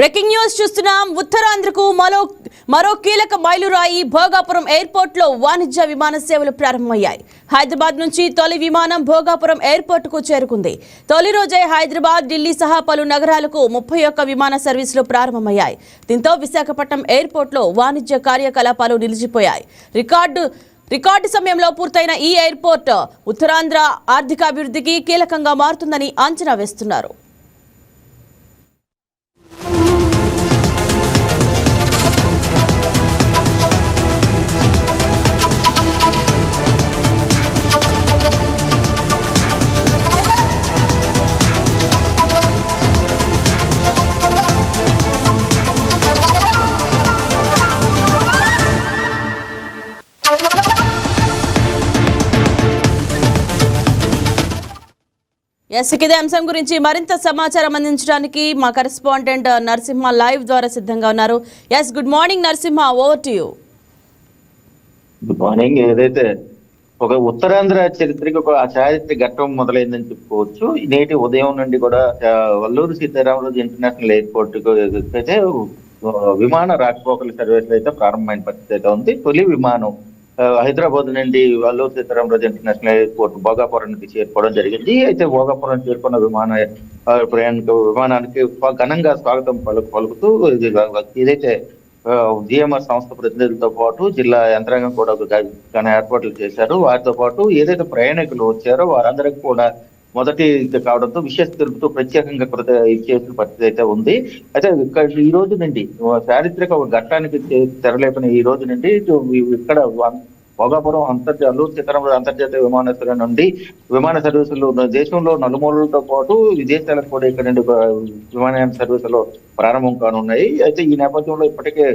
Breaking news చూస్తున్నాం. ఉత్తరాంధ్రకు మరో కీలక మైలురాయి భోగాపురం ఎయిర్పోర్ట్ లో వాణిజ్య విమాన సేవలు ప్రారంభమయ్యాయి. హైదరాబాద్ నుంచి తొలి విమానం భోగాపురం ఎయిర్పోర్ట్ కు చేరుకుంది. తొలి రోజే హైదరాబాద్, ఢిల్లీ సహా పలు నగరాలకు 31 విమాన సర్వీసులు ప్రారంభమయ్యాయి. దీంతో విశాఖపట్నం ఎయిర్పోర్ట్ లో వాణిజ్య కార్యకలాపాలు నిలిచిపోయాయి. రికార్డు సమయంలో పూర్తయిన ఈ ఎయిర్పోర్ట్ ఉత్తరాంధ్ర ఆర్థికాభివృద్ధికి కీలకంగా మారుతుందని అంచనా వేస్తున్నారు. ఇదే అంశం గురించి మరింత సమాచారం అందించడానికి మా కరెస్పాండెంట్ నరసింహ లైవ్ ద్వారా సిద్ధంగా ఉన్నారు. Good morning Narasimha, over to you. Good morning. ఏదైతే ఒక ఉత్తరాంధ్ర చరిత్రకి ఒక చారిత్రక ఘట్టం మొదలైందని చెప్పుకోవచ్చు. నేటి ఉదయం నుండి కూడా వల్లూరు సీతారామరాజు ఇంటర్నేషనల్ ఎయిర్పోర్ట్ అయితే విమాన రాకపోకల సర్వీసులు అయితే ప్రారంభమైన పరిస్థితి అయితే ఉంది. తొలి విమానం హైదరాబాద్ నుండి వల్లూరు సీతారామరాజు ఇంటర్నేషనల్ ఎయిర్పోర్ట్ భోగాపురానికి చేరుకోవడం జరిగింది. అయితే భోగాపురం చేరుకున్న విమానానికి ఘనంగా స్వాగతం పలుకుతూ ఏదైతే జిఎంఆర్ సంస్థ ప్రతినిధులతో పాటు జిల్లా యంత్రాంగం కూడా ఘన ఏర్పాట్లు చేశారు. వారితో పాటు ఏదైతే ప్రయాణికులు వచ్చారో వారందరికీ కూడా మొదటి కావడంతో విశేష తెలుపుతూ ప్రత్యేకంగా చేసిన పరిస్థితి అయితే ఉంది. అయితే ఈ రోజు నుండి చారిత్రక ఘట్టానికి తెరలేపిన ఈ రోజు నుండి ఇక్కడ భోగాపురం అల్లూరు సీతారామరాజు అంతర్జాతీయ విమానాశ్రయం నుండి విమాన సర్వీసులు దేశంలో నలుమూలలతో పాటు విదేశాలకు కూడా ఇక్కడ నుండి విమానయాన సర్వీసులు ప్రారంభం కానున్నాయి. అయితే ఈ నేపథ్యంలో ఇప్పటికే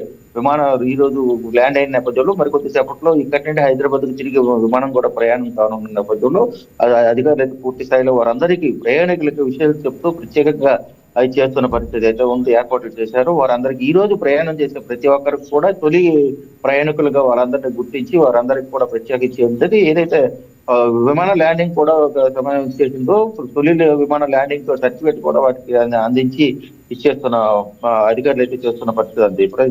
ఈ రోజు ల్యాండ్ అయిన నేపథ్యంలో మరికొద్దిసేపట్లో ఇక్కడి నుండి హైదరాబాద్ కు తిరిగి విమానం కూడా ప్రయాణం కానున్న నేపథ్యంలో అధికారులు పూర్తి స్థాయిలో వారందరికీ ప్రయాణికులకు విషయాలు చెప్తూ ప్రత్యేకంగా అది చేస్తున్న పరిస్థితి అయితే ఉంది. ఏర్పాట్లు చేశారు. వారందరికీ ఈ రోజు ప్రయాణం చేసే ప్రతి ఒక్కరికి కూడా తొలి ప్రయాణికులుగా వారందరినీ గుర్తించి వారందరికీ కూడా ప్రత్యేకించి ఉంటుంది. ఏదైతే విమాన ల్యాండింగ్ కూడా ఒక సమయం చేసిందో తొలి విమాన ల్యాండింగ్ సర్టిఫికేట్ కూడా వాటికి అందించి ఇచ్చేస్తున్న అధికారులు అయితే చేస్తున్న పరిస్థితి ఉంది. ఇప్పుడు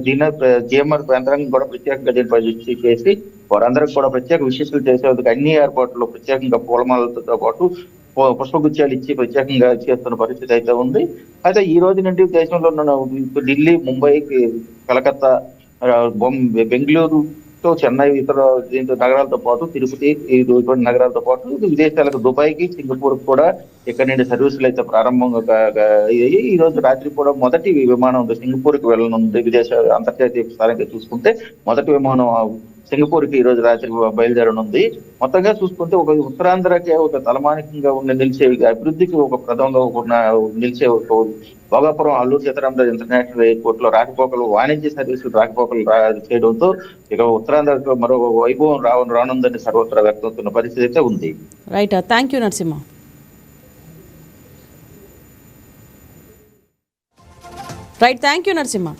జిఎంఆర్ యంత్రాంగం కూడా ప్రత్యేకంగా దీనిపై చేసి వారందరికీ కూడా ప్రత్యేక విశేషాలు చేసేందుకు అన్ని ఏర్పాట్లు ప్రత్యేకంగా పూలమాలతో పాటు పుష్పగుచ్చాలు ఇచ్చి ప్రత్యేకంగా చేస్తున్న పరిస్థితి అయితే ఉంది. అయితే ఈ రోజు నుండి దేశంలో ఉన్న ఢిల్లీ, ముంబై, కలకత్తా, బెంగళూరు, చెన్నై, ఇతర నగరాలతో పాటు తిరుపతి, ఇటువంటి నగరాలతో పాటు విదేశాలకు దుబాయ్కి, సింగపూర్ కూడా ఇక్కడ నుండి సర్వీసులు అయితే ప్రారంభంగా అయ్యాయి. ఈ రోజు రాత్రి కూడా మొదటి విమానం సింగపూర్ కి వెళ్ళనుంది. అంతర్జాతీయ స్థాయిగా చూసుకుంటే మొదటి విమానం సింగపూర్ కి ఈ రోజు రాత్రి బయలుదేరనుంది. మొత్తంగా చూసుకుంటే ఒక ఉత్తరాంధ్రకే ఒక తలమానికంగా నిలిచే అభివృద్ధికి ఒక ప్రదంగా నిలిచే భోగాపురం అల్లూరు సీతారామరాజు ఇంటర్నేషనల్ ఎయిర్పోర్ట్ లో రాకపోకలు, వాణిజ్య సర్వీసులు రాకపోకలు చేయడంతో ఇక ఉత్తరాంధ్రకు మరో వైభవం రానుందని సర్వత్రా వ్యక్తమవుతున్న పరిస్థితి అయితే ఉంది. Right, thank you Narasimha. Right, thank you Narasimha.